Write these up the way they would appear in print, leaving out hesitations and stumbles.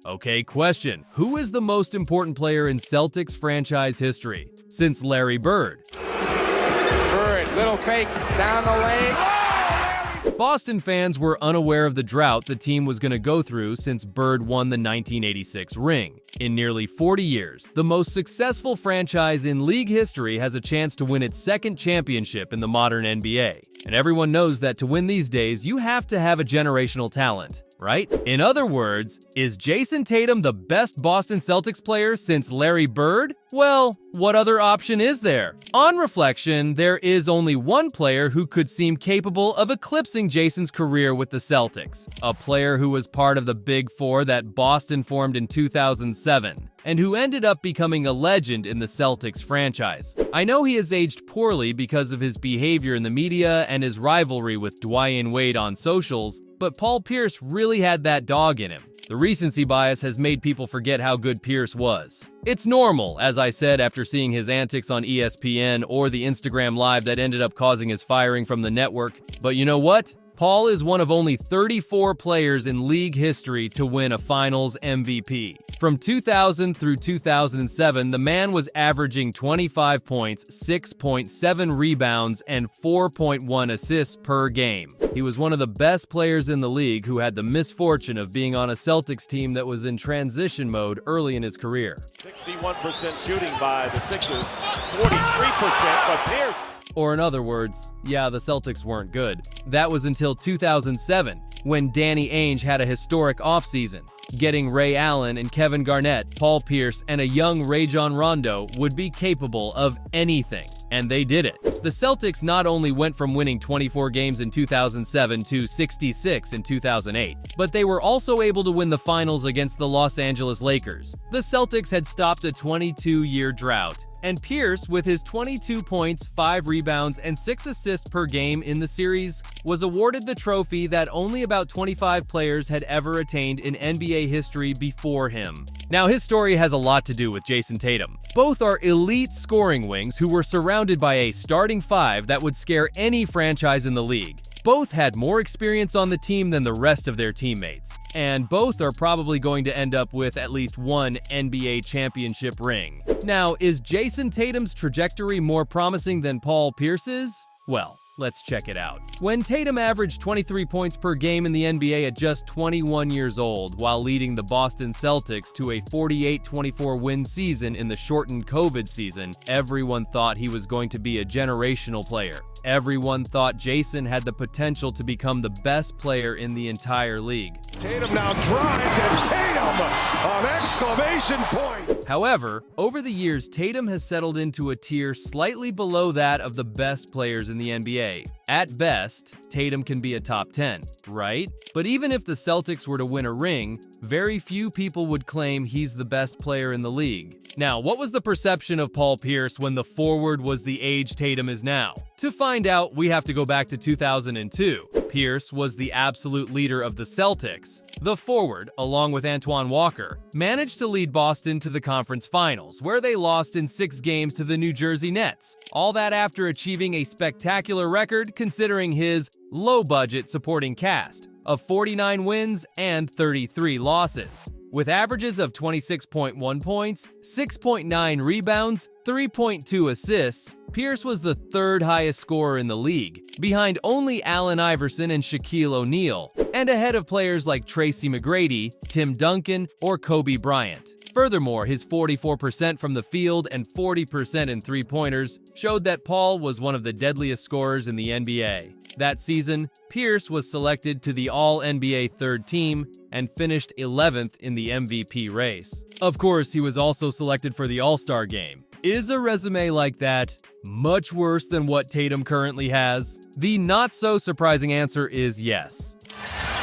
Okay, question. Who is the most important player in Celtics franchise history since Larry Bird? Bird, little fake, down the lane. Boston fans were unaware of the drought the team was going to go through since Bird won the 1986 ring. In nearly 40 years, the most successful franchise in league history has a chance to win its second championship in the modern NBA. And everyone knows that to win these days, you have to have a generational talent, right? In other words, is Jayson Tatum the best Boston Celtics player since Larry Bird? Well, what other option is there? On reflection, there is only one player who could seem capable of eclipsing Jayson's career with the Celtics, a player who was part of the Big Four that Boston formed in 2007, and who ended up becoming a legend in the Celtics franchise. I know he has aged poorly because of his behavior in the media and his rivalry with Dwyane Wade on socials, but Paul Pierce really had that dog in him. The recency bias has made people forget how good Pierce was. It's normal, as I said after seeing his antics on ESPN or the Instagram Live that ended up causing his firing from the network. But you know what? Paul is one of only 34 players in league history to win a Finals MVP. From 2000 through 2007, the man was averaging 25 points, 6.7 rebounds, and 4.1 assists per game. He was one of the best players in the league who had the misfortune of being on a Celtics team that was in transition mode early in his career. 61% shooting by the Sixers, 43% by Pierce. Or in other words, yeah, the Celtics weren't good. That was until 2007, when Danny Ainge had a historic offseason. Getting Ray Allen and Kevin Garnett, Paul Pierce, and a young Rajon Rondo would be capable of anything. And they did it. The Celtics not only went from winning 24 games in 2007 to 66 in 2008, but they were also able to win the finals against the Los Angeles Lakers. The Celtics had stopped a 22-year drought, and Pierce, with his 22 points, 5 rebounds, and 6 assists per game in the series, was awarded the trophy that only about 25 players had ever attained in NBA history before him. Now, his story has a lot to do with Jayson Tatum. Both are elite scoring wings who were surrounded by a starting five that would scare any franchise in the league. Both had more experience on the team than the rest of their teammates, and both are probably going to end up with at least one NBA championship ring. Now, is Jayson Tatum's trajectory more promising than Paul Pierce's? Well, let's check it out. When Tatum averaged 23 points per game in the NBA at just 21 years old, while leading the Boston Celtics to a 48-24 win season in the shortened COVID season, everyone thought he was going to be a generational player. Everyone thought Jayson had the potential to become the best player in the entire league. Tatum now drives, and Tatum, an exclamation point! However, over the years, Tatum has settled into a tier slightly below that of the best players in the NBA. At best, Tatum can be a top 10, right? But even if the Celtics were to win a ring, very few people would claim he's the best player in the league. Now, what was the perception of Paul Pierce when the forward was the age Tatum is now? To find out, we have to go back to 2002. Pierce was the absolute leader of the Celtics. The forward, along with Antoine Walker, managed to lead Boston to the conference finals, where they lost in 6 games to the New Jersey Nets. All that after achieving a spectacular record considering his low-budget supporting cast of 49 wins and 33 losses. With averages of 26.1 points, 6.9 rebounds, 3.2 assists, Pierce was the third highest scorer in the league, behind only Allen Iverson and Shaquille O'Neal, and ahead of players like Tracy McGrady, Tim Duncan, or Kobe Bryant. Furthermore, his 44% from the field and 40% in three-pointers showed that Paul was one of the deadliest scorers in the NBA. That season, Pierce was selected to the All-NBA third team and finished 11th in the MVP race. Of course, he was also selected for the All-Star game. Is a resume like that much worse than what Tatum currently has? The not-so-surprising answer is yes.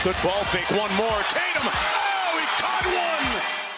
Good ball fake, one more, Tatum! Oh, he caught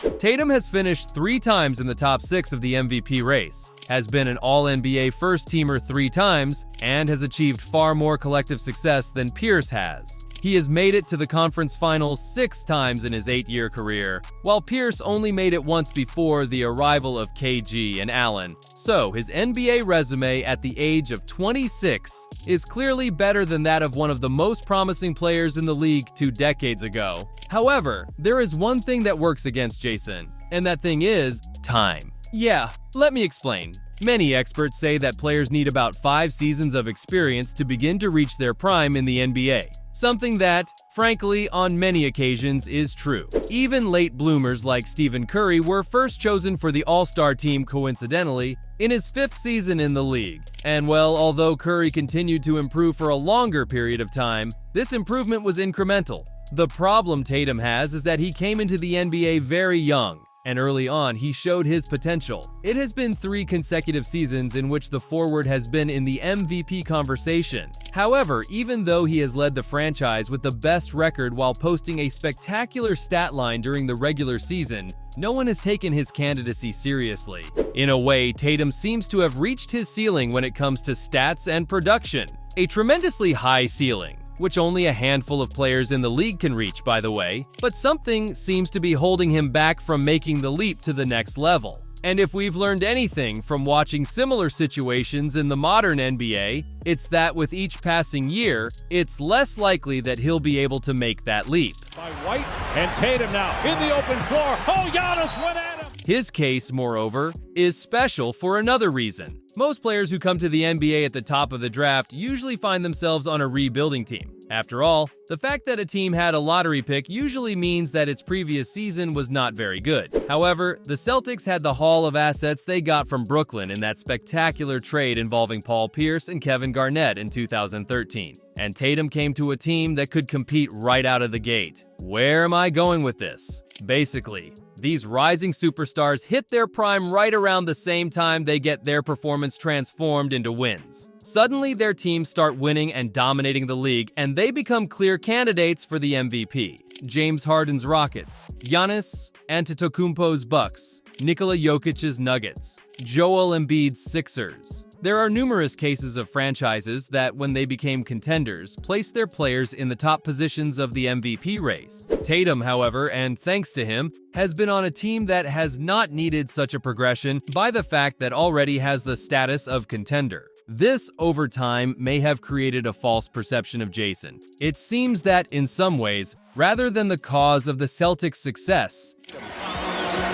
one! Tatum has finished 3 times in the top 6 of the MVP race, has been an All-NBA first-teamer 3 times, and has achieved far more collective success than Pierce has. He has made it to the conference finals 6 times in his 8-year career, while Pierce only made it once before the arrival of KG and Allen. So his NBA resume at the age of 26 is clearly better than that of one of the most promising players in the league 2 decades ago. However, there is one thing that works against Jayson, and that thing is time. Yeah, let me explain. Many experts say that players need about 5 seasons of experience to begin to reach their prime in the NBA. Something that, frankly, on many occasions is true. Even late bloomers like Stephen Curry were first chosen for the All-Star team coincidentally in his 5th season in the league. And well, although Curry continued to improve for a longer period of time, this improvement was incremental. The problem Tatum has is that he came into the NBA very young, and early on he showed his potential. It has been 3 consecutive seasons in which the forward has been in the MVP conversation. However, even though he has led the franchise with the best record while posting a spectacular stat line during the regular season, no one has taken his candidacy seriously. In a way, Tatum seems to have reached his ceiling when it comes to stats and production. A tremendously high ceiling, which only a handful of players in the league can reach, by the way, but something seems to be holding him back from making the leap to the next level. And if we've learned anything from watching similar situations in the modern NBA, it's that with each passing year, it's less likely that he'll be able to make that leap. By White and Tatum now in the open floor. Oh, Giannis went at him. His case, moreover, is special for another reason. Most players who come to the NBA at the top of the draft usually find themselves on a rebuilding team. After all, the fact that a team had a lottery pick usually means that its previous season was not very good. However, the Celtics had the haul of assets they got from Brooklyn in that spectacular trade involving Paul Pierce and Kevin Garnett in 2013. And Tatum came to a team that could compete right out of the gate. Where am I going with this? Basically, these rising superstars hit their prime right around the same time they get their performance transformed into wins. Suddenly, their teams start winning and dominating the league, and they become clear candidates for the MVP. James Harden's Rockets, Giannis Antetokounmpo's Bucks, Nikola Jokic's Nuggets, Joel Embiid's Sixers. There are numerous cases of franchises that, when they became contenders, placed their players in the top positions of the MVP race. Tatum, however, and thanks to him, has been on a team that has not needed such a progression by the fact that already has the status of contender. This, over time, may have created a false perception of Jayson. It seems that, in some ways, rather than the cause of the Celtics' success,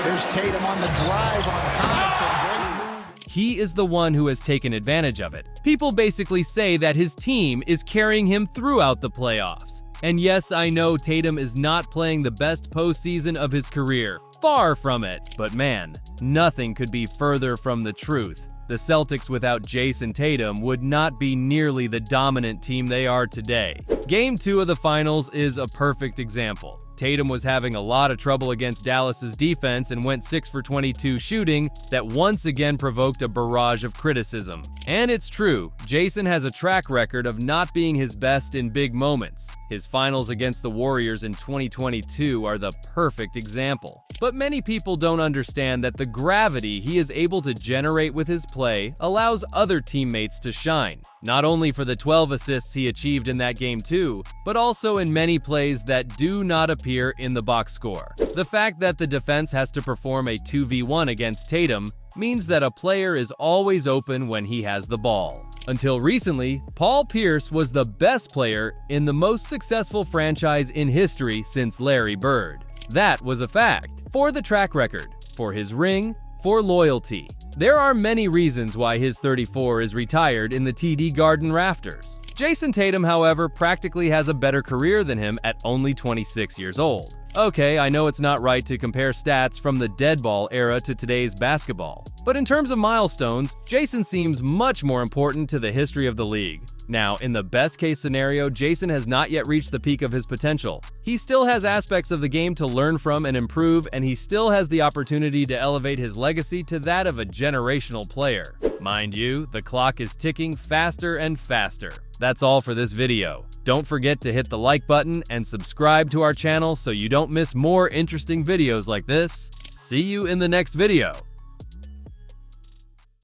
there's Tatum on the drive on Connaughton. He is the one who has taken advantage of it. People basically say that his team is carrying him throughout the playoffs. And yes, I know Tatum is not playing the best postseason of his career. Far from it. But man, nothing could be further from the truth. The Celtics without Jayson Tatum would not be nearly the dominant team they are today. Game 2 of the finals is a perfect example. Tatum was having a lot of trouble against Dallas's defense and went 6 for 22 shooting that once again provoked a barrage of criticism. And it's true, Jayson has a track record of not being his best in big moments. His finals against the Warriors in 2022 are the perfect example. But many people don't understand that the gravity he is able to generate with his play allows other teammates to shine. Not only for the 12 assists he achieved in that game too, but also in many plays that do not appear in the box score. The fact that the defense has to perform a 2v1 against Tatum means that a player is always open when he has the ball. Until recently, Paul Pierce was the best player in the most successful franchise in history since Larry Bird. That was a fact. For the track record, for his ring, for loyalty. There are many reasons why his 34 is retired in the TD Garden rafters. Jayson Tatum, however, practically has a better career than him at only 26 years old. Okay, I know it's not right to compare stats from the dead ball era to today's basketball, but in terms of milestones, Jayson seems much more important to the history of the league. Now, in the best case scenario, Jayson has not yet reached the peak of his potential. He still has aspects of the game to learn from and improve, and he still has the opportunity to elevate his legacy to that of a generational player. Mind you, the clock is ticking faster and faster. That's all for this video. Don't forget to hit the like button and subscribe to our channel so you don't miss more interesting videos like this. See you in the next video.